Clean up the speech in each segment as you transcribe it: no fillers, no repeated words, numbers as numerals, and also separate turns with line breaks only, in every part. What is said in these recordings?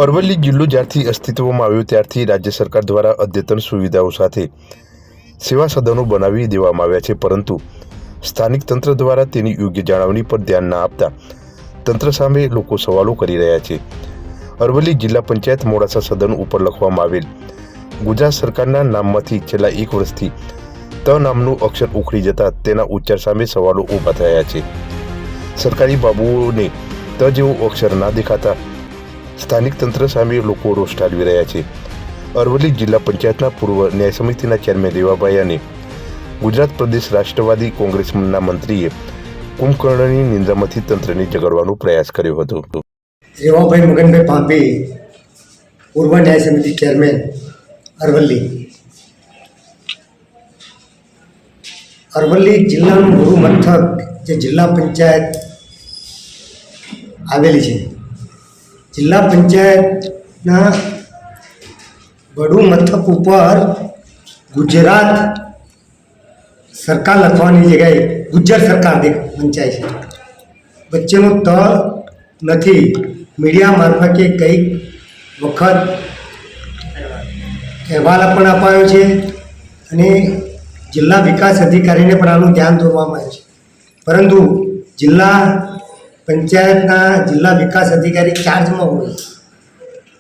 અરવલ્લી જિલ્લો જ્યારથી અસ્તિત્વમાં આવ્યો ત્યારથી રાજ્ય સરકાર દ્વારા અદ્યતન સુવિધાઓ સાથે સેવા સદનો બનાવી દેવામાં આવ્યા છે, પરંતુ સ્થાનિક તંત્ર દ્વારા તેની યોગ્ય જાળવણી પર ધ્યાન ના આપતા તંત્ર સામે લોકો સવાલો કરી રહ્યા છે. અરવલ્લી જિલ્લા પંચાયત મોડાસા સદન ઉપર લખવામાં આવેલ ગુજરાત સરકારના નામમાંથી છેલ્લા 1 વર્ષથી ત નામનું અક્ષર ઉખડી જતા તેના ઉચ્ચાર સામે સવાલો ઊભા થયા છે. સરકારી બાબુઓને ત જેવો અક્ષર ના દેખાતા સ્થાનિક તંત્ર સામે લોકો રોષ ઠાલવી રહ્યા છે. અરવલ્લી જિલ્લા પંચાયતના પૂર્વ ન્યાય સમિતિના ચેરમેન રેવાભાઈ અને ગુજરાત પ્રદેશ રાષ્ટ્રવાદી કોંગ્રેસના મંત્રીએ કુંભકર્ણની નિંદ્રામાંથી તંત્રને જગાડવાનો પ્રયાસ કર્યો હતો.
રેવાભાઈ મગનભાઈ પાંપી, પૂર્વ ન્યાય સમિતિ ચેરમેન, અરવલ્લી. અરવલ્લી જિલ્લાનું મૂળ મથક જે જિલ્લા પંચાયત આવેલી છે, જિલ્લા પંચાયતના વડુ મથક ઉપર ગુજરાત સરકાર લખવાની જગ્યાએ ગુજ્જર સરકાર વંચાય છે. વચ્ચેનો ત નથી. મીડિયા મારફતે કંઈક વખત અહેવાલ પણ અપાયો છે અને જિલ્લા વિકાસ અધિકારીને પણ આનું ધ્યાન દોરવામાં આવ્યું છે, પરંતુ જિલ્લા પંચાયતના જિલ્લા વિકાસ અધિકારી ચાર્જમાં હોય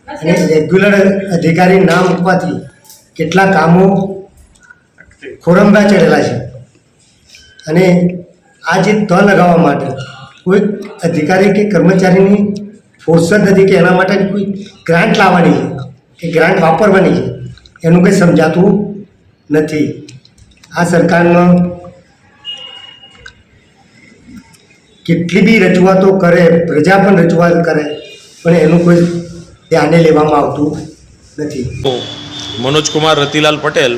અને રેગ્યુલર અધિકારી ના મૂકવાથી કેટલા કામો ખોરંભા ચડેલા છે. અને આ જે ત લગાવવા માટે કોઈ અધિકારી કે કર્મચારીની ફોર્સ જ નથી કે એના માટે કોઈ ગ્રાન્ટ લાવવાની છે કે ગ્રાન્ટ વાપરવાની છે, એનું કંઈ સમજાતું નથી. આ સરકારમાં કેટલી બી રજૂઆતો કરે, પ્રજા પણ રજૂઆત કરે, પણ એનું કોઈ ધ્યાને લેવામાં આવતું નથી.
મનોજકુમાર રતિલાલ પટેલ,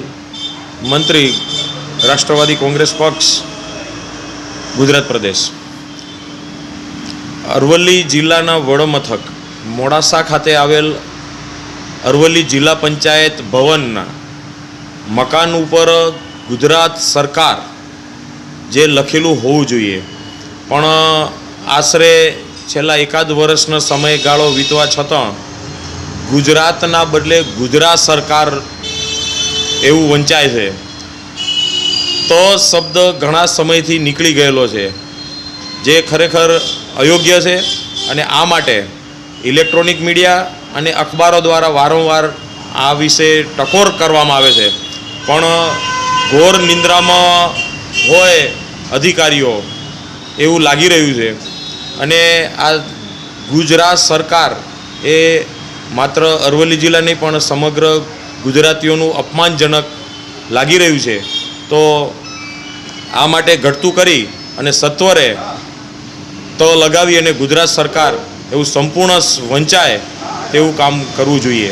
મંત્રી, રાષ્ટ્રવાદી કોંગ્રેસ પક્ષ, ગુજરાત પ્રદેશ. અરવલ્લી જિલ્લાના વડમથક મોડાસા ખાતે આવેલ અરવલ્લી જિલ્લા પંચાયત ભવનના મકાન ઉપર ગુજરાત સરકાર જે લખેલું હોવું જોઈએ, પણ આશરે છેલ્લા 1 વર્ષનો સમયગાળો વીતવા છતાં ગુજરાતના બદલે ગુજરાત સરકાર એવું વંચાય છે. તો શબ્દ ઘણા સમયથી નીકળી ગયેલો છે, જે ખરેખર અયોગ્ય છે. અને આ માટે ઇલેક્ટ્રોનિક મીડિયા અને અખબારો દ્વારા વારંવાર આ વિશે ટકોર કરવામાં આવે છે, પણ ઘોર નિંદ્રામાં હોય અધિકારીઓ એવું લાગી રહ્યું છે. અને આ ગુજરાત સરકાર એ માત્ર અરવલ્લી જિલ્લા નહીં પણ સમગ્ર ગુજરાતીઓનું અપમાનજનક લાગી રહ્યું છે. તો આ માટે ઘટતું કરી અને સત્વરે તો લગાવી અને ગુજરાત સરકાર એવું સંપૂર્ણ વંચાય તેવું કામ કરવું જોઈએ.